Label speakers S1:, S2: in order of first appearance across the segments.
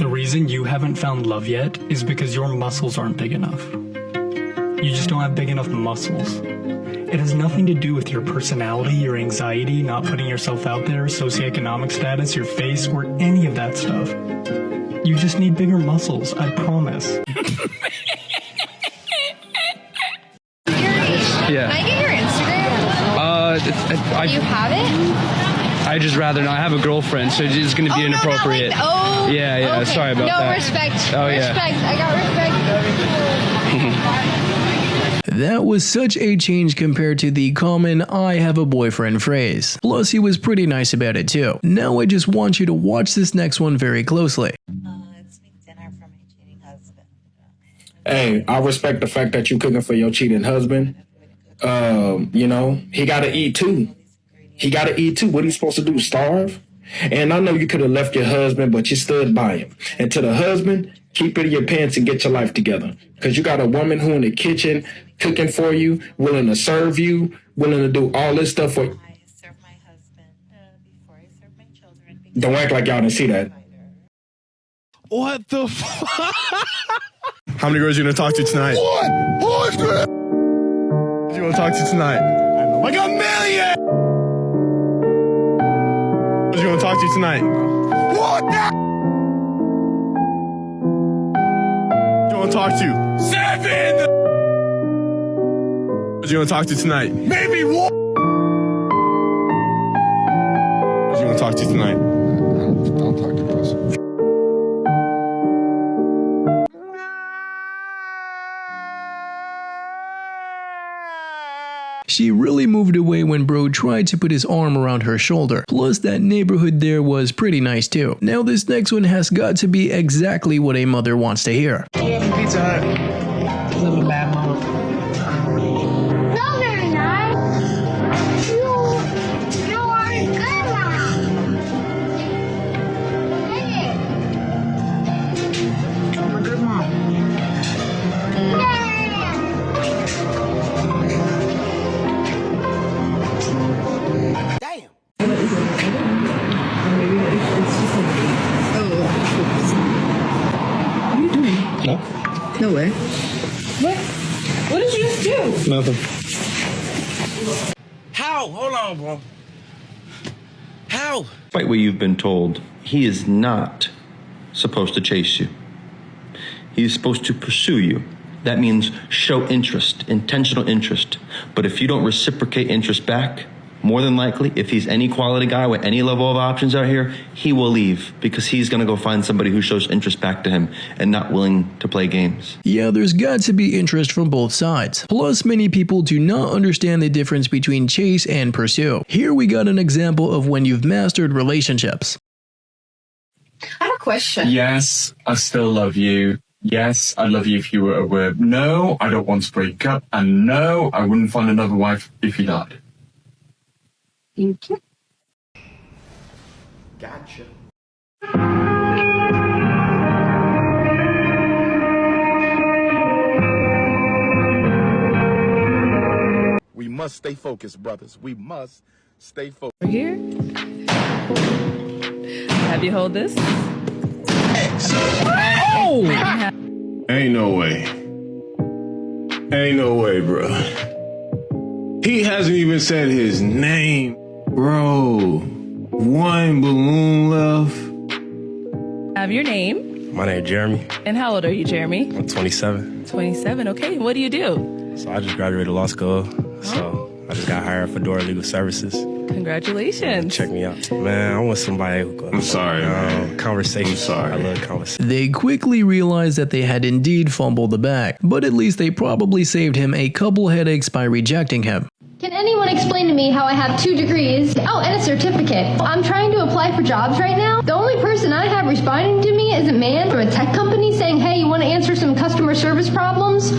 S1: The reason you haven't found love yet is because your muscles aren't big enough. You just don't have big enough muscles. It has nothing to do with your personality, your anxiety, not putting yourself out there, socioeconomic status, your face, or any of that stuff. You just need bigger muscles, I promise.
S2: Yeah.
S3: Can I get your Instagram? Do you have it?
S2: I just rather not. I have a girlfriend, so it's going to be inappropriate. Yeah,
S3: okay.
S2: sorry about that.
S3: No, respect.
S2: Oh,
S3: respect.
S2: Yeah.
S3: I got respect.
S4: That was such a change compared to the common "I have a boyfriend" phrase. Plus, he was pretty nice about it too. Now I just want you to watch this next one very closely.
S5: It's me dinner for my cheating husband.
S6: Hey, I respect the fact that you cooking for your cheating husband. You know, he gotta eat too. What he's supposed to do, starve? And I know you could have left your husband, but you stood by him. And to the husband, keep it in your pants and get your life together. Because you got a woman who in the kitchen cooking for you, willing to serve you, willing to do all this stuff for you.
S5: I serve my husband before I serve my children.
S6: Don't act like y'all didn't see that.
S7: What the fuck? How many girls you gonna talk to tonight?
S6: What?
S7: Who you wanna talk to tonight? Like a million! Who you wanna talk to tonight? What? Who you wanna talk to? 7! Who you wanna talk to tonight? Maybe one! Who you wanna talk to tonight?
S6: Don't talk to us.
S4: She really moved away when bro tried to put his arm around her shoulder. Plus, that neighborhood there was pretty nice too. Now this next one has got to be exactly what a mother wants to hear.
S8: Pizza Hut. Live a bad mom.
S9: No, they're not. You are a good mom. Hey.
S8: I'm a good mom.
S10: No way. What did you just do?
S7: Nothing.
S8: How? Hold on, bro. How?
S11: Despite what you've been told, he is not supposed to chase you. He's supposed to pursue you. That means show interest, intentional interest. But if you don't reciprocate interest back, more than likely, if he's any quality guy with any level of options out here, he will leave because he's going to go find somebody who shows interest back to him and not willing to play games.
S4: Yeah, there's got to be interest from both sides. Plus, many people do not understand the difference between chase and pursue. Here we got an example of when you've mastered relationships.
S10: I have a question.
S12: Yes, I still love you. Yes, I'd love you if you were aware. No, I don't want to break up. And no, I wouldn't find another wife if you died.
S10: Thank you.
S6: Gotcha.
S7: We must stay focused, brothers. We must stay focused.
S10: We're here. Have you hold this?
S7: Oh! Ain't no way. Ain't no way, bro. He hasn't even said his name. Bro, one balloon left.
S10: Have your name.
S13: My name is Jeremy.
S10: And how old are you, Jeremy?
S13: I'm 27.
S10: 27, okay. What do you do?
S13: So I just graduated law school. So I just got hired for Fedora Legal Services.
S10: Congratulations.
S13: Check me out. Man, I want somebody who
S7: I'm sorry, man.
S13: Conversation.
S7: I'm sorry.
S13: I love conversation.
S4: They quickly realized that they had indeed fumbled the bag, but at least they probably saved him a couple headaches by rejecting him.
S9: Can anyone explain to me how I have 2 degrees? Oh, and a certificate. I'm trying to apply for jobs right now. The only person I have responding to me is a man from a tech company saying, hey, you want to answer some customer service problems?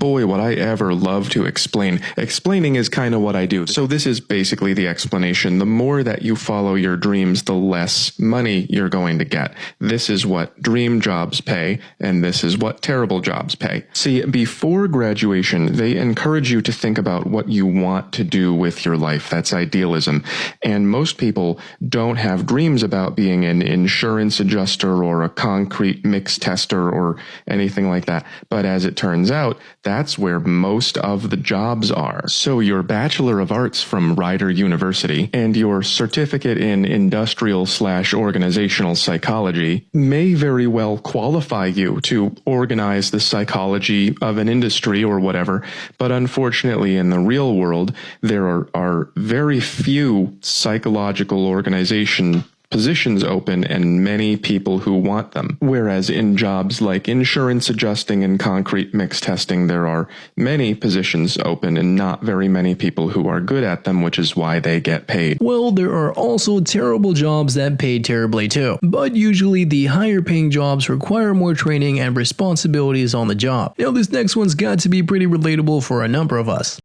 S14: boy, would I ever love to explain. Explaining is kind of what I do. So this is basically the explanation. The more that you follow your dreams, the less money you're going to get. This is what dream jobs pay, and this is what terrible jobs pay. See, before graduation, they encourage you to think about what you want to do with your life. That's idealism. And most people don't have dreams about being an insurance adjuster or a concrete mix tester or anything like that. But as it turns out, that's where most of the jobs are. So your Bachelor of Arts from Rider University and your certificate in industrial/organizational psychology may very well qualify you to organize the psychology of an industry or whatever. But unfortunately, in the real world, there are very few psychological organization positions open and many people who want them. Whereas in jobs like insurance adjusting and concrete mix testing, there are many positions open and not very many people who are good at them, which is why they get paid.
S4: Well, there are also terrible jobs that pay terribly too, but usually the higher paying jobs require more training and responsibilities on the job. Now this next one's got to be pretty relatable for a number of us.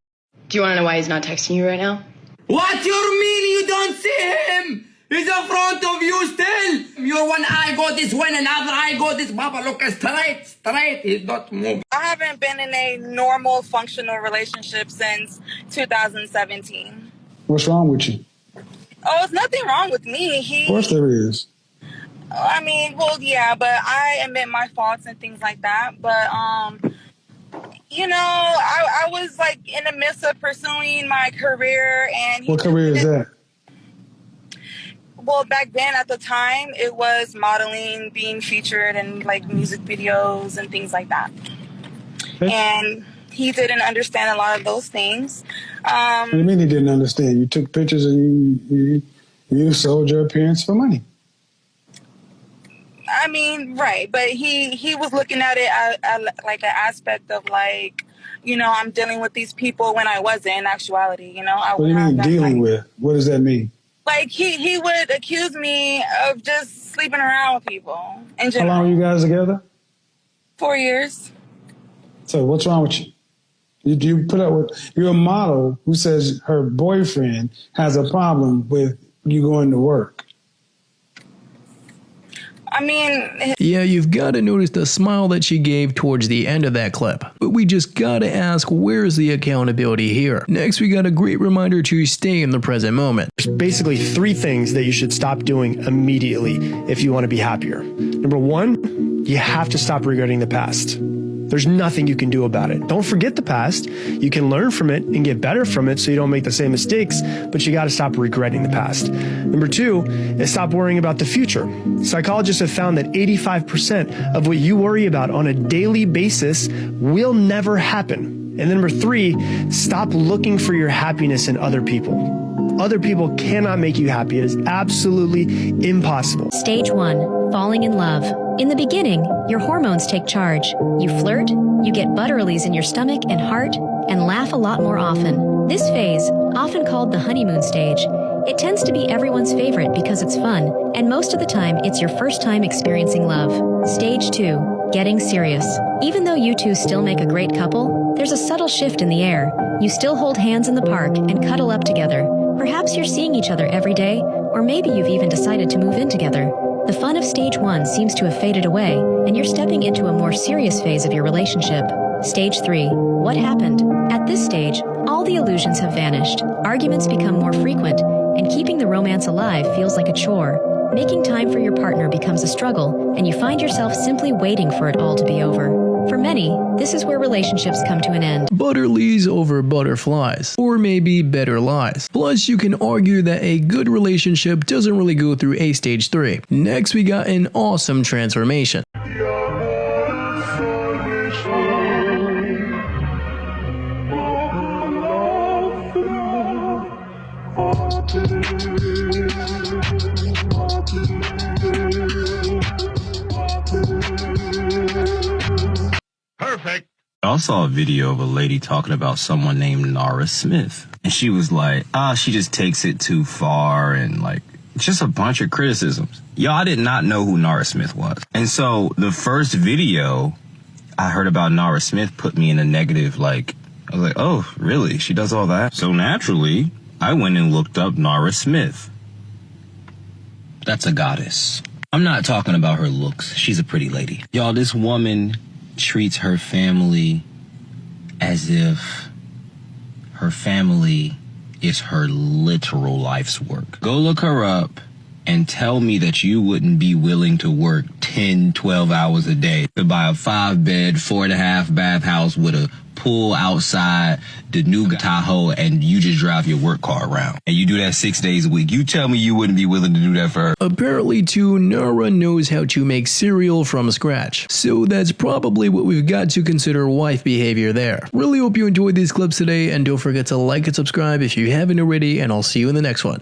S15: Do you want to know why he's not texting you right now?
S8: What you mean you don't see him? He's in front of you still. Your one eye go this way and another eye go this. Papa, look straight. He's not moving.
S5: I haven't been in a normal, functional relationship since 2017.
S16: What's wrong with you?
S5: Oh, there's nothing wrong with me.
S16: Of course there is.
S5: I mean, well, yeah, but I admit my faults and things like that. But, you know, I was like in the midst of pursuing my career. And
S16: what career is that?
S5: Well, back then at the time, it was modeling, being featured in like music videos and things like that. Okay. And he didn't understand a lot of those things.
S16: What do you mean he didn't understand? You took pictures and you sold your appearance for money.
S5: I mean, right. But he was looking at it as like an aspect of like, you know, I'm dealing with these people when I wasn't in actuality, you know.
S16: What do you mean dealing with? What does that mean?
S5: Like, he would accuse me of just sleeping around with people in general.
S16: How long are you guys together?
S5: 4 years.
S16: So what's wrong with you? You put up with, you're a model who says her boyfriend has a problem with you going to work.
S5: I mean...
S4: Yeah, you've got to notice the smile that she gave towards the end of that clip. But we just gotta ask, where's the accountability here? Next, we got a great reminder to stay in the present moment.
S17: There's basically 3 things that you should stop doing immediately if you want to be happier. Number 1, you have to stop regretting the past. There's nothing you can do about it. Don't forget the past. You can learn from it and get better from it so you don't make the same mistakes, but you got to stop regretting the past. Number 2 is stop worrying about the future. Psychologists have found that 85% of what you worry about on a daily basis will never happen. And then number 3, stop looking for your happiness in other people. Other people cannot make you happy. It is absolutely impossible.
S18: Stage 1, falling in love. In the beginning, your hormones take charge. You flirt, you get butterilies in your stomach and heart, and laugh a lot more often. This phase, often called the honeymoon stage, it tends to be everyone's favorite because it's fun, and most of the time it's your first time experiencing love. Stage 2, getting serious. Even though you two still make a great couple, there's a subtle shift in the air. You still hold hands in the park and cuddle up together. Perhaps you're seeing each other every day, or maybe you've even decided to move in together. The fun of stage 1 seems to have faded away, and you're stepping into a more serious phase of your relationship. Stage 3, what happened? At this stage, all the illusions have vanished. Arguments become more frequent, and keeping the romance alive feels like a chore. Making time for your partner becomes a struggle, and you find yourself simply waiting for it all to be over. For many, this is where relationships come to an end.
S4: Butterlies over butterflies, or maybe better lies. Plus, you can argue that a good relationship doesn't really go through a stage 3. Next, we got an awesome transformation.
S19: Perfect. I saw a video of a lady talking about someone named Nara Smith. And she was like, she just takes it too far and like just a bunch of criticisms. Y'all, I did not know who Nara Smith was. And so the first video, I heard about Nara Smith put me in a negative, like, I was like, oh, really? She does all that? So naturally, I went and looked up Nara Smith. That's a goddess. I'm not talking about her looks. She's a pretty lady. Y'all, this woman treats her family as if her family is her literal life's work. Go look her up and tell me that you wouldn't be willing to work 10, 12 hours a day to buy a 5-bed, 4.5 bath house with a pool outside, the new Tahoe, and you just drive your work car around. And you do that 6 days a week. You tell me you wouldn't be willing to do that for her.
S4: Apparently too, Nara knows how to make cereal from scratch. So that's probably what we've got to consider wife behavior there. Really hope you enjoyed these clips today, and don't forget to like and subscribe if you haven't already, and I'll see you in the next one.